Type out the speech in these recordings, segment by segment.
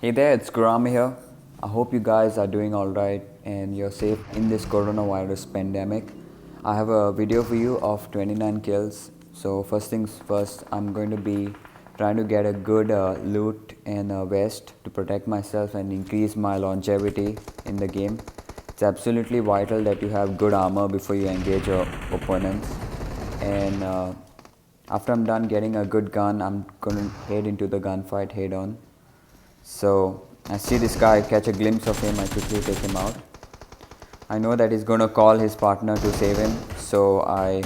Hey there, it's Gurami here. I hope you guys are doing alright and you're safe in this coronavirus pandemic. I have a video for you of 29 kills. So, first things first, I'm going to be trying to get a good loot and a vest to protect myself and increase my longevity in the game. It's absolutely vital that you have good armor before you engage your opponents. And after I'm done getting a good gun, I'm going to head into the gunfight head on. So I see this guy, catch a glimpse of him, I quickly take him out. I know that he's going to call his partner to save him, so I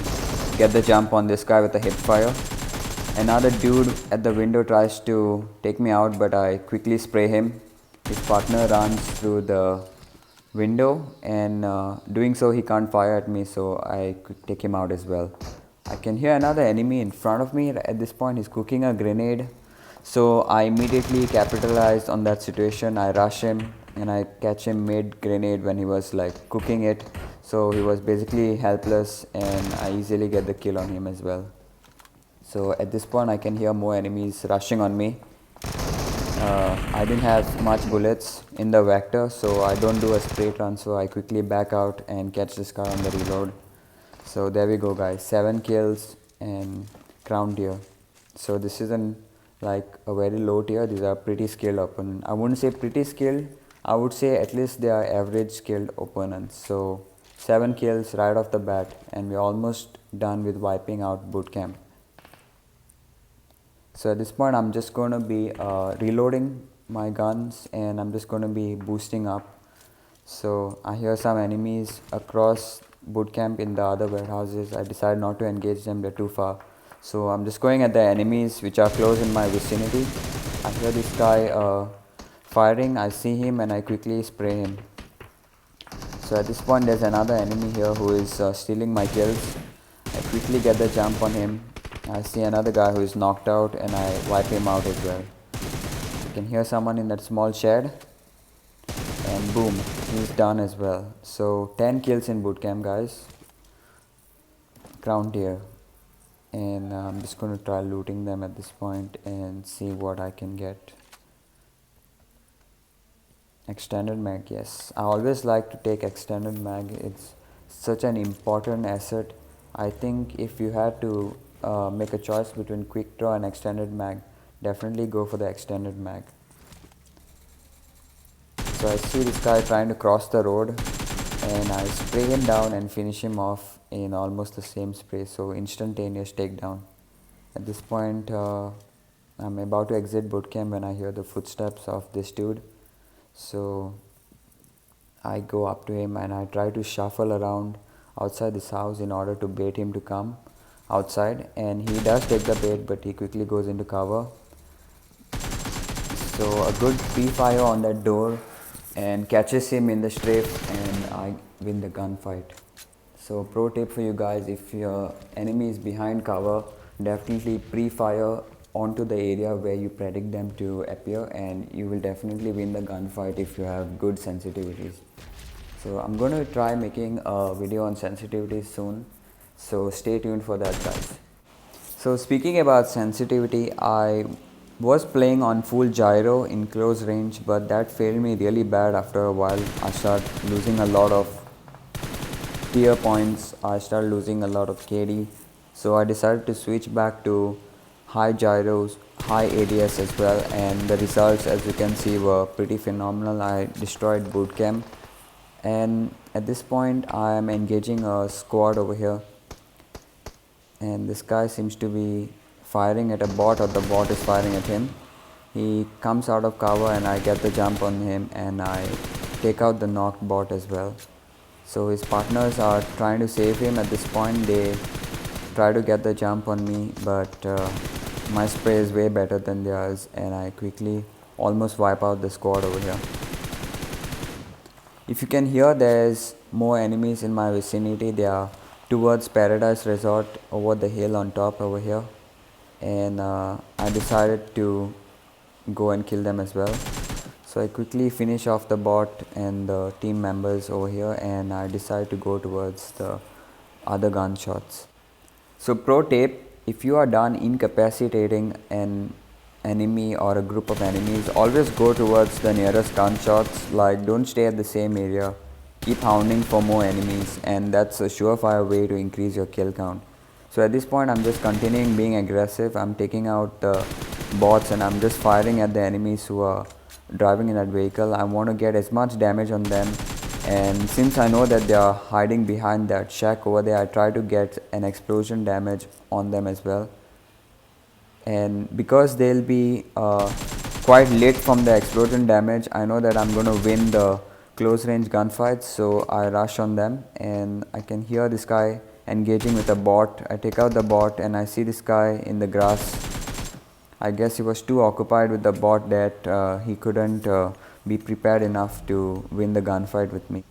get the jump on this guy with a hip fire. Another dude at the window tries to take me out, but I quickly spray him. His partner runs through the window, and doing so he can't fire at me, so I take him out as well. I can hear another enemy in front of me. At this point he's cooking a grenade, so I immediately capitalize on that situation. I rush him and I catch him mid grenade when he was like cooking it, so he was basically helpless and I easily get the kill on him as well. So at this point I can hear more enemies rushing on me. I didn't have much bullets in the vector, so I don't do a spray transfer. I quickly back out and catch this guy on the reload. So there we go guys, 7 kills and crown tier. So this isn't like a very low tier, these are pretty skilled opponents. I wouldn't say pretty skilled, I would say at least they are average skilled opponents. So 7 kills right off the bat and we're almost done with wiping out bootcamp. So at this point I'm just going to be reloading my guns and I'm just going to be boosting up. So I hear some enemies across bootcamp in the other warehouses. I decide not to engage them, they're too far. So I'm just going at the enemies which are close in my vicinity. I hear this guy firing, I see him and I quickly spray him. So at this point there's another enemy here who is stealing my kills. I quickly get the jump on him. I see another guy who is knocked out and I wipe him out as well. I can hear someone in that small shed and boom, he's done as well. So 10 kills in bootcamp guys, crown tier, and I'm just going to try looting them at this point and see what I can get. Extended mag, yes, I always like to take extended mag. It's such an important asset. I think if you had to make a choice between quick draw and extended mag, definitely go for the extended mag. So I see this guy trying to cross the road and I spray him down and finish him off in almost the same spray, so instantaneous takedown. At this point I'm about to exit bootcamp when I hear the footsteps of this dude. So I go up to him and I try to shuffle around outside this house in order to bait him to come outside, and he does take the bait but he quickly goes into cover. So a good pre-fire on that door and catches him in the strafe and I win the gunfight. So pro tip for you guys, if your enemy is behind cover, definitely pre-fire onto the area where you predict them to appear and you will definitely win the gunfight if you have good sensitivities. So I'm going to try making a video on sensitivities soon, so stay tuned for that guys. So speaking about sensitivity, I was playing on full gyro in close range, but that failed me really bad. After a while I started losing a lot of tier points, I started losing a lot of KD, so I decided to switch back to high gyros, high ADS as well, and the results as you can see were pretty phenomenal. I destroyed bootcamp and at this point I am engaging a squad over here and this guy seems to be firing at a bot, or the bot is firing at him. He comes out of cover and I get the jump on him and I take out the knocked bot as well. So his partners are trying to save him. At this point they try to get the jump on me, but my spray is way better than theirs and I quickly almost wipe out the squad over here. If you can hear, there's more enemies in my vicinity. They are towards Paradise Resort over the hill on top over here, and I decided to go and kill them as well. So I quickly finish off the bot and the team members over here and I decide to go towards the other gunshots. So pro tip, if you are done incapacitating an enemy or a group of enemies, always go towards the nearest gunshots. Like, don't stay at the same area. Keep hounding for more enemies, and that's a surefire way to increase your kill count. So at this point, I'm just continuing being aggressive. I'm taking out the bots and I'm just firing at the enemies who are driving in that vehicle. I want to get as much damage on them, and since I know that they are hiding behind that shack over there, I try to get an explosion damage on them as well. And because they'll be quite lit from the explosion damage, I know that I'm going to win the close range gunfights, so I rush on them. And I can hear this guy engaging with a bot. I take out the bot and I see this guy in the grass. I guess he was too occupied with the bot that he couldn't be prepared enough to win the gunfight with me.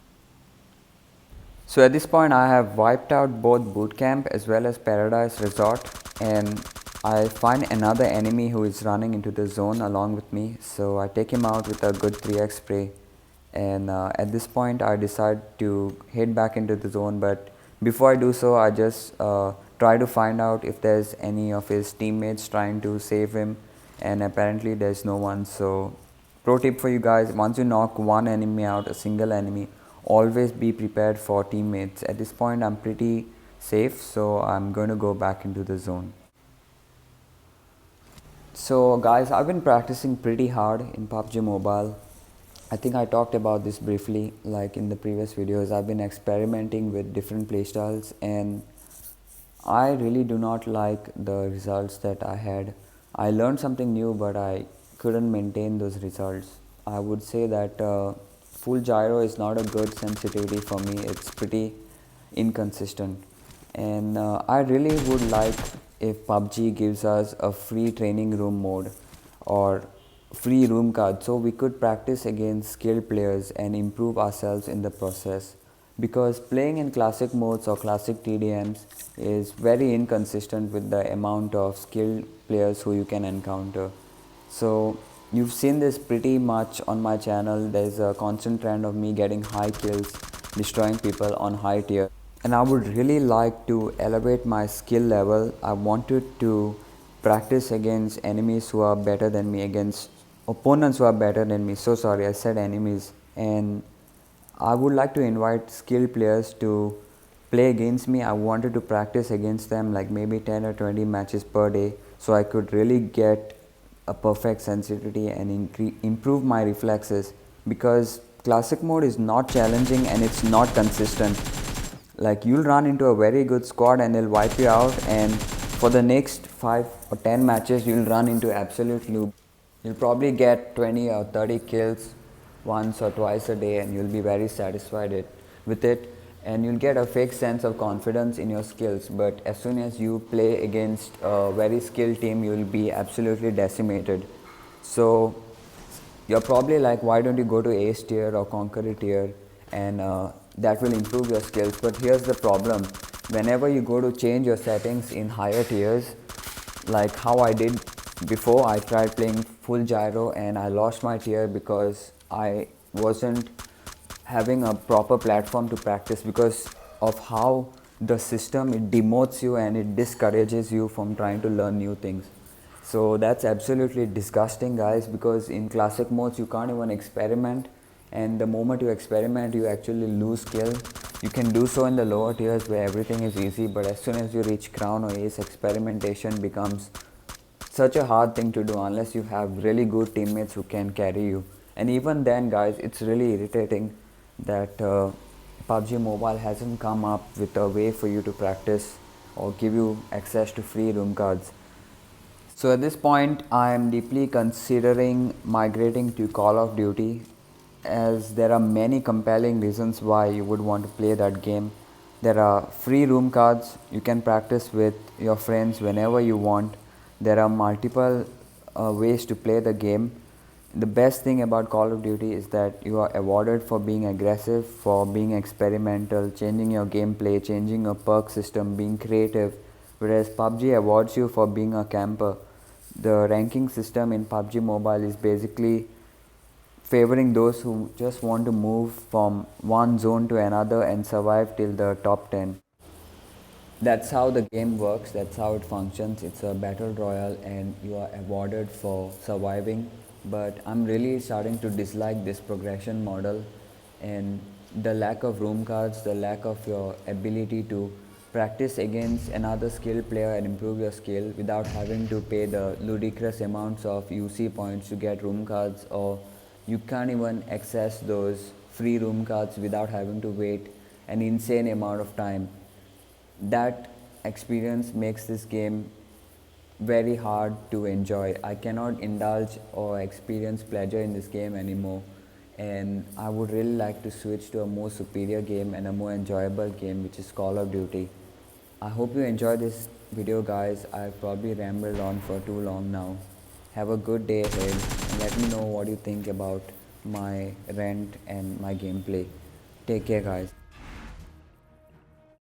So at this point, I have wiped out both bootcamp as well as Paradise Resort, and I find another enemy who is running into the zone along with me. So I take him out with a good 3x spray, and at this point I decide to head back into the zone. But before I do so, I just try to find out if there's any of his teammates trying to save him, and apparently there's no one. So pro tip for you guys: once you knock one enemy out, a single enemy, always be prepared for teammates. At this point I'm pretty safe, so I'm going to go back into the zone. So guys, I've been practicing pretty hard in PUBG Mobile. I think I talked about this briefly like in the previous videos. I've been experimenting with different playstyles, and I really do not like the results that I had. I learned something new, but I couldn't maintain those results. I would say that full gyro is not a good sensitivity for me. It's pretty inconsistent, and I really would like if PUBG gives us a free training room mode or free room card, so we could practice against skilled players and improve ourselves in the process, because playing in classic modes or classic TDMs is very inconsistent with the amount of skilled players who you can encounter. So you've seen this pretty much on my channel. There's a constant trend of me getting high kills, destroying people on high tier, and I would really like to elevate my skill level. I wanted to practice against enemies who are better than me, against opponents who are better than me. So sorry, I said enemies. And I would like to invite skilled players to play against me. I wanted to practice against them like maybe 10 or 20 matches per day, so I could really get a perfect sensitivity and improve my reflexes, because classic mode is not challenging and it's not consistent. Like, you'll run into a very good squad and they'll wipe you out, and for the next 5 or 10 matches you'll run into absolute noob. You'll probably get 20 or 30 kills once or twice a day, and you'll be very satisfied with it, and you'll get a fake sense of confidence in your skills. But as soon as you play against a very skilled team, you'll be absolutely decimated. So you're probably like, why don't you go to Ace tier or Conqueror tier, and that will improve your skills. But here's the problem: whenever you go to change your settings in higher tiers, like how I did before, I tried playing full gyro and I lost my tier because I wasn't having a proper platform to practice, because of how the system, it demotes you and it discourages you from trying to learn new things. So that's absolutely disgusting, guys, because in classic modes you can't even experiment, and the moment you experiment you actually lose skill. You can do so in the lower tiers where everything is easy, but as soon as you reach crown or ace, experimentation becomes such a hard thing to do unless you have really good teammates who can carry you. And even then, guys, it's really irritating that PUBG Mobile hasn't come up with a way for you to practice or give you access to free room cards. So at this point, I am deeply considering migrating to Call of Duty, as there are many compelling reasons why you would want to play that game. There are free room cards, you can practice with your friends whenever you want. There are multiple ways to play the game. The best thing about Call of Duty is that you are awarded for being aggressive, for being experimental, changing your gameplay, changing your perk system, being creative, whereas PUBG awards you for being a camper. The ranking system in PUBG Mobile is basically favoring those who just want to move from one zone to another and survive till the top 10. That's how the game works, that's how it functions. It's a battle royale and you are awarded for surviving. But I'm really starting to dislike this progression model and the lack of room cards, the lack of your ability to practice against another skilled player and improve your skill without having to pay the ludicrous amounts of UC points to get room cards, or you can't even access those free room cards without having to wait an insane amount of time. That experience makes this game very hard to enjoy. I cannot indulge or experience pleasure in this game anymore, and I would really like to switch to a more superior game and a more enjoyable game, which is Call of Duty. I hope you enjoy this video, guys. I've probably rambled on for too long now. Have a good day ahead and let me know what you think about my rant and my gameplay. Take care, guys.